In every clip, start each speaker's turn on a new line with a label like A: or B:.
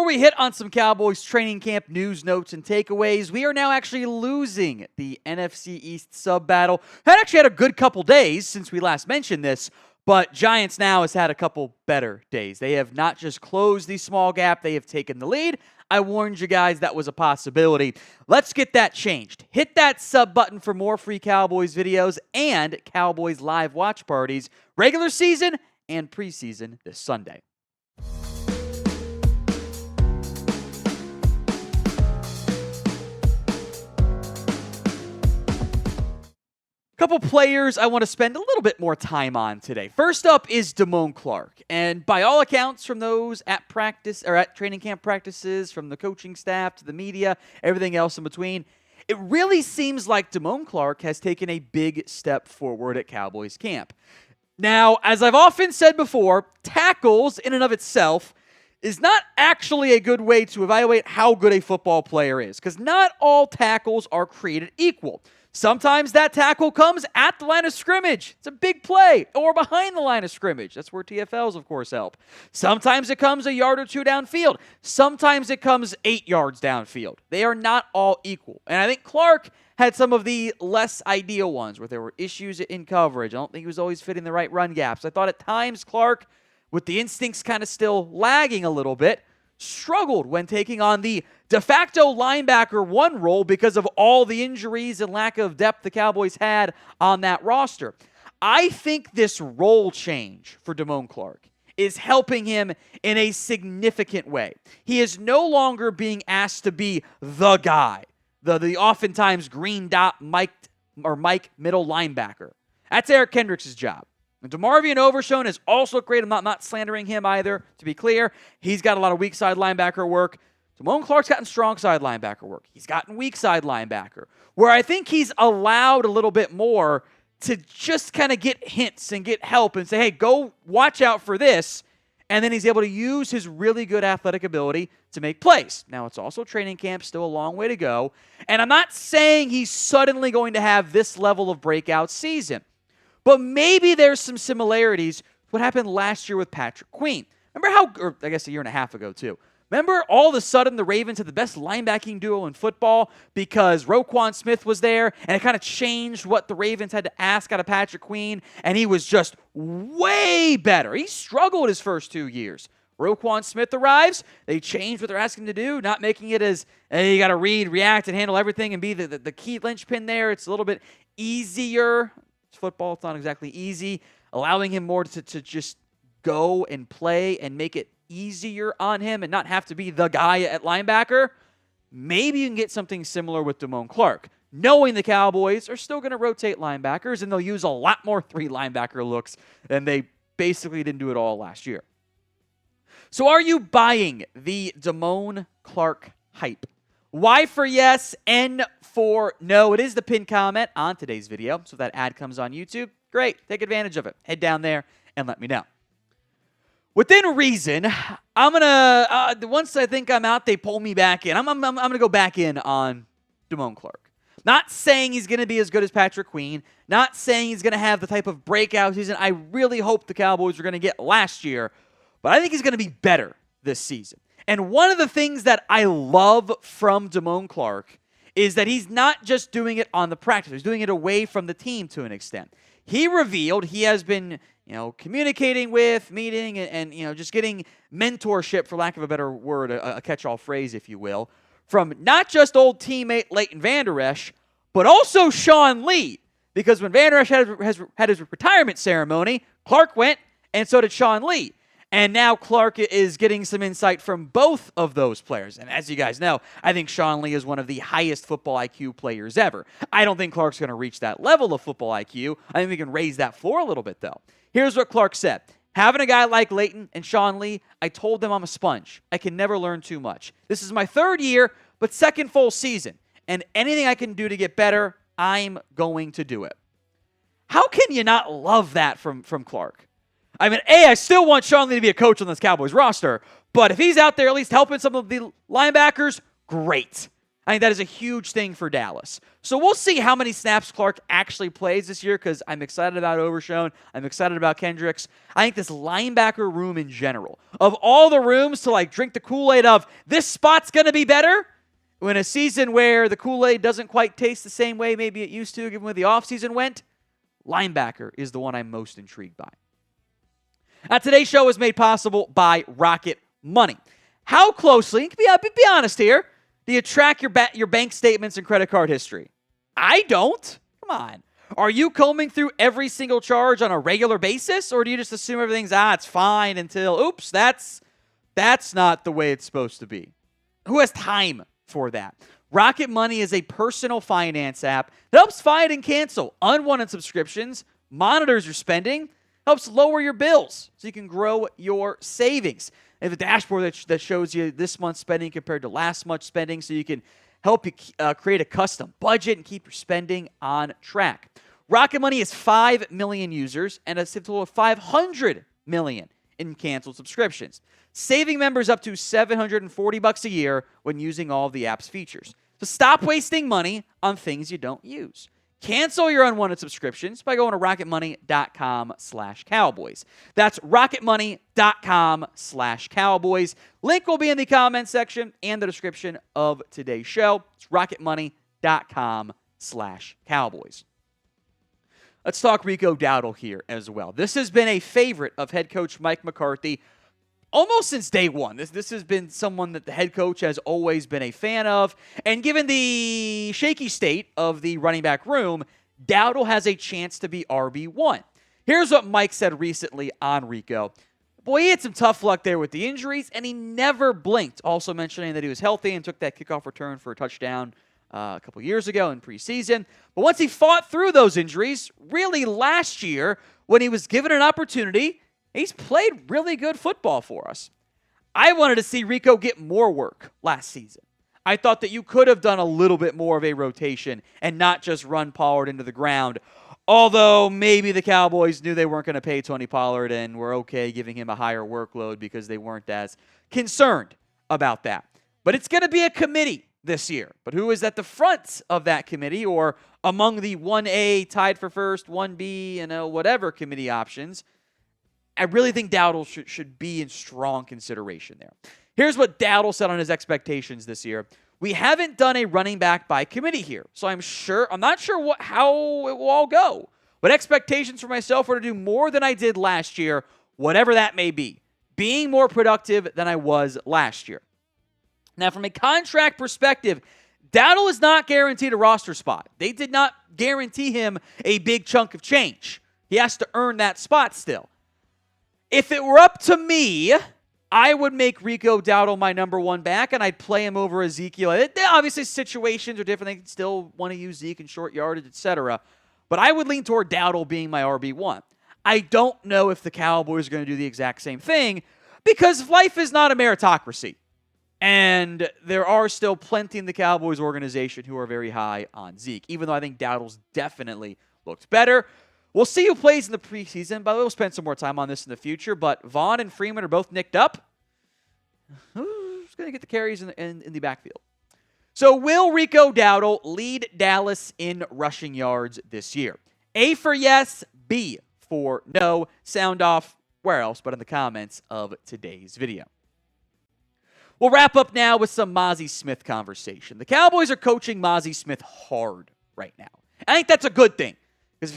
A: we hit on some Cowboys training camp news, notes, and takeaways, we are now actually losing the NFC East sub-battle. Had a good couple days since we last mentioned this, but Giants now has had a couple better days. They have not just closed the small gap, they have taken the lead. I warned you guys that was a possibility. Let's get that changed. Hit that sub button for more free Cowboys videos and Cowboys live watch parties, regular season and preseason this Sunday. Couple players I want to spend a little bit more time on today. First up is Damone Clark, and by all accounts from those at practice or at training camp practices, from the coaching staff to the media, everything else in between, it really seems like Damone Clark has taken a big step forward at Cowboys camp. Now, as I've often said before, tackles in and of itself is not actually a good way to evaluate how good a football player is, because not all tackles are created equal. Sometimes that tackle comes at the line of scrimmage. It's a big play. Or behind the line of scrimmage. That's where TFLs, of course, help. Sometimes it comes a yard or two downfield. Sometimes it comes 8 yards downfield. They are not all equal. And I think Clark had some of the less ideal ones where there were issues in coverage. I don't think he was always fitting the right run gaps. I thought at times Clark, with the instincts kind of still lagging a little bit, struggled when taking on the de facto linebacker one role because of all the injuries and lack of depth the Cowboys had on that roster. I think this role change for Damone Clark is helping him in a significant way. He is no longer being asked to be the guy, the oftentimes green dot Mike middle linebacker. That's Eric Kendricks' job. And DeMarvion Overshown is also great. I'm not slandering him either, to be clear. He's got a lot of weak side linebacker work. Damone Clark's gotten strong side linebacker work. He's gotten weak side linebacker, where I think he's allowed a little bit more to just kind of get hints and get help and say, hey, go watch out for this. And then he's able to use his really good athletic ability to make plays. Now, it's also training camp, still a long way to go. And I'm not saying he's suddenly going to have this level of breakout season. But maybe there's some similarities to what happened last year with Patrick Queen. Or I guess a year and a half ago too. Remember all of a sudden the Ravens had the best linebacking duo in football because Rico Smith was there, and it kind of changed what the Ravens had to ask out of Patrick Queen, and he was just way better. He struggled his first 2 years. Rico Smith arrives, they change what they're asking him to do, not making it as, hey, you got to read, react, and handle everything and be the key linchpin there. It's a little bit easier. Football, it's not exactly easy, allowing him more to just go and play and make it easier on him and not have to be the guy at linebacker. Maybe you can get something similar with Damone Clark, knowing the Cowboys are still going to rotate linebackers and they'll use a lot more 3 linebacker looks than they basically didn't do it all last year. So are you buying the Damone Clark hype? Y for yes, N for no. It is the pinned comment on today's video. So if that ad comes on YouTube, great. Take advantage of it. Head down there and let me know. Within reason, I'm going to, once I think I'm out, they pull me back in. I'm going to go back in on Damone Clark. Not saying he's going to be as good as Patrick Queen. Not saying he's going to have the type of breakout season I really hoped the Cowboys were going to get last year. But I think he's going to be better this season. And one of the things that I love from Damone Clark is that he's not just doing it on the practice. He's doing it away from the team to an extent. He revealed he has been, communicating with, meeting, and just getting mentorship, for lack of a better word, a catch-all phrase, if you will, from not just old teammate Leighton Vander Esch, but also Sean Lee. Because when Vander Esch had his retirement ceremony, Clark went, and so did Sean Lee. And now Clark is getting some insight from both of those players. And as you guys know, I think Sean Lee is one of the highest football IQ players ever. I don't think Clark's going to reach that level of football IQ. I think we can raise that floor a little bit, though. Here's what Clark said. Having a guy like Leighton and Sean Lee, I told them I'm a sponge. I can never learn too much. This is my 3rd year, but 2nd full season. And anything I can do to get better, I'm going to do it. How can you not love that from Clark? I mean, I still want Sean Lee to be a coach on this Cowboys roster, but if he's out there at least helping some of the linebackers, great. I think that is a huge thing for Dallas. So we'll see how many snaps Clark actually plays this year because I'm excited about Overshown. I'm excited about Kendricks. I think this linebacker room in general, of all the rooms to drink the Kool-Aid of this spot's going to be better, in a season where the Kool-Aid doesn't quite taste the same way maybe it used to given where the offseason went, linebacker is the one I'm most intrigued by. Today's show is made possible by Rocket Money. How closely, be honest here, do you track your bank statements and credit card history? I don't. Come on. Are you combing through every single charge on a regular basis, or do you just assume everything's, it's fine until, oops, that's not the way it's supposed to be? Who has time for that? Rocket Money is a personal finance app that helps find and cancel unwanted subscriptions, monitors your spending, helps lower your bills so you can grow your savings. They have a dashboard that shows you this month's spending compared to last month's spending so you can help you create a custom budget and keep your spending on track. Rocket Money has 5 million users and a total of 500 million in canceled subscriptions, saving members up to $740 a year when using all of the app's features. So stop wasting money on things you don't use. Cancel your unwanted subscriptions by going to rocketmoney.com/Cowboys. That's rocketmoney.com/Cowboys. Link will be in the comments section and the description of today's show. It's rocketmoney.com/Cowboys. Let's talk Rico Dowdle here as well. This has been a favorite of head coach Mike McCarthy almost since day one. This has been someone that the head coach has always been a fan of. And given the shaky state of the running back room, Dowdle has a chance to be RB1. Here's what Mike said recently on Rico. Boy, he had some tough luck there with the injuries, and he never blinked. Also mentioning that he was healthy and took that kickoff return for a touchdown a couple years ago in preseason. But once he fought through those injuries, really last year, when he was given an opportunity, he's played really good football for us. I wanted to see Rico get more work last season. I thought that you could have done a little bit more of a rotation and not just run Pollard into the ground. Although maybe the Cowboys knew they weren't going to pay Tony Pollard and were okay giving him a higher workload because they weren't as concerned about that. But it's going to be a committee this year. But who is at the front of that committee or among the 1A tied for first, 1B, whatever committee options? I really think Dowdle should be in strong consideration there. Here's what Dowdle said on his expectations this year. We haven't done a running back by committee here, so I'm not sure how it will all go. But expectations for myself were to do more than I did last year, whatever that may be, being more productive than I was last year. Now, from a contract perspective, Dowdle is not guaranteed a roster spot. They did not guarantee him a big chunk of change. He has to earn that spot still. If it were up to me, I would make Rico Dowdle my number one back, and I'd play him over Ezekiel. Obviously, situations are different. They can still want to use Zeke in short yardage, etc. But I would lean toward Dowdle being my RB1. I don't know if the Cowboys are going to do the exact same thing because life is not a meritocracy. And there are still plenty in the Cowboys organization who are very high on Zeke, even though I think Dowdle's definitely looked better. We'll see who plays in the preseason. By the way, we'll spend some more time on this in the future. But Vaughn and Freeman are both nicked up. Who's going to get the carries in the backfield? So will Rico Dowdle lead Dallas in rushing yards this year? A for yes, B for no. Sound off where else but in the comments of today's video. We'll wrap up now with some Mazi Smith conversation. The Cowboys are coaching Mazi Smith hard right now. I think that's a good thing. Because,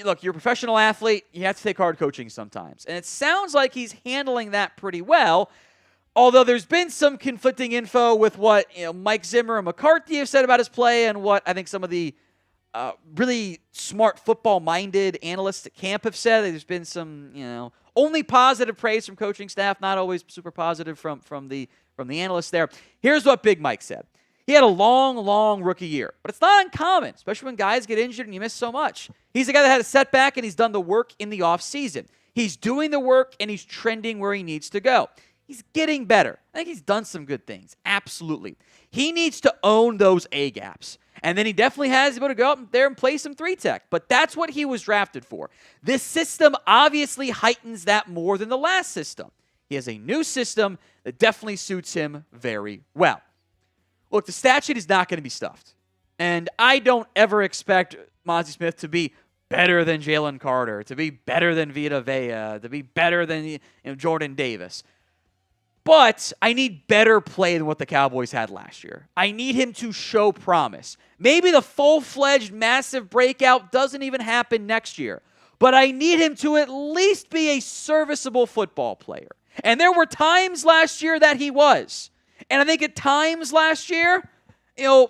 A: look, you're a professional athlete. You have to take hard coaching sometimes. And it sounds like he's handling that pretty well. Although there's been some conflicting info with what Mike Zimmer and McCarthy have said about his play and what I think some of the really smart football-minded analysts at camp have said. There's been some, only positive praise from coaching staff, not always super positive from the analysts there. Here's what Big Mike said. He had a long rookie year, but it's not uncommon, especially when guys get injured and you miss so much. He's a guy that had a setback, and he's done the work in the offseason. He's doing the work, and he's trending where he needs to go. He's getting better. I think he's done some good things. Absolutely. He needs to own those A-gaps. And then he definitely has able to go up there and play some 3-tech. But that's what he was drafted for. This system obviously heightens that more than the last system. He has a new system that definitely suits him very well. Look, the stat sheet is not going to be stuffed. And I don't ever expect Mazi Smith to be better than Jalen Carter, to be better than Vita Vea, to be better than Jordan Davis. But I need better play than what the Cowboys had last year. I need him to show promise. Maybe the full-fledged massive breakout doesn't even happen next year. But I need him to at least be a serviceable football player. And there were times last year that he was. And I think at times last year,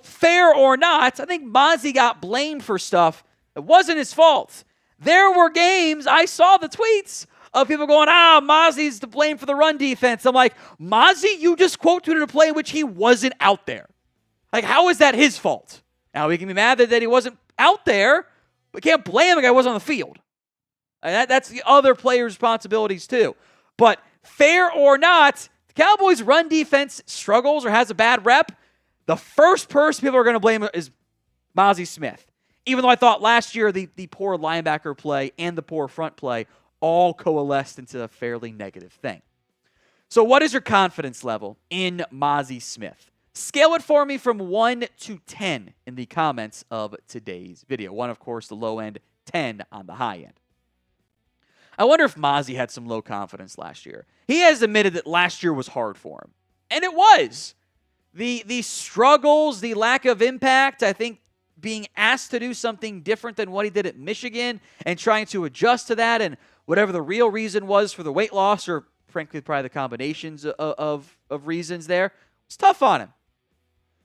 A: fair or not, I think Mazi got blamed for stuff that wasn't his fault. There were games, I saw the tweets of people going, Mazi's to blame for the run defense. I'm like, Mazi, you just quote tweeted a play in which he wasn't out there. Like, how is that his fault? Now, we can be mad that he wasn't out there, but can't blame the guy who was on the field. That's the other players' responsibilities too. But fair or not, the Cowboys' run defense struggles or has a bad rep. The first person people are going to blame is Mazi Smith. Even though I thought last year the poor linebacker play and the poor front play all coalesced into a fairly negative thing. So what is your confidence level in Mazi Smith? Scale it for me from 1 to 10 in the comments of today's video. 1, of course, the low end, 10 on the high end. I wonder if Mazi had some low confidence last year. He has admitted that last year was hard for him. And it was. The struggles, the lack of impact, I think being asked to do something different than what he did at Michigan and trying to adjust to that and whatever the real reason was for the weight loss or frankly probably the combinations of reasons there, it's tough on him.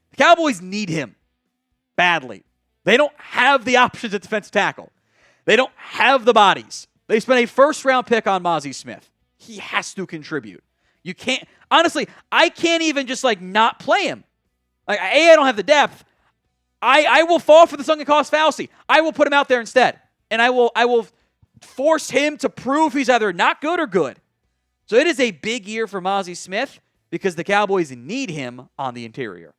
A: The Cowboys need him badly. They don't have the options at defensive tackle. They don't have the bodies. They spent a first-round pick on Mazi Smith. He has to contribute. You can't, honestly, I can't even just not play him. I don't have the depth. I will fall for the sunk cost fallacy. I will put him out there instead. And I will force him to prove he's either not good or good. So it is a big year for Mazi Smith because the Cowboys need him on the interior.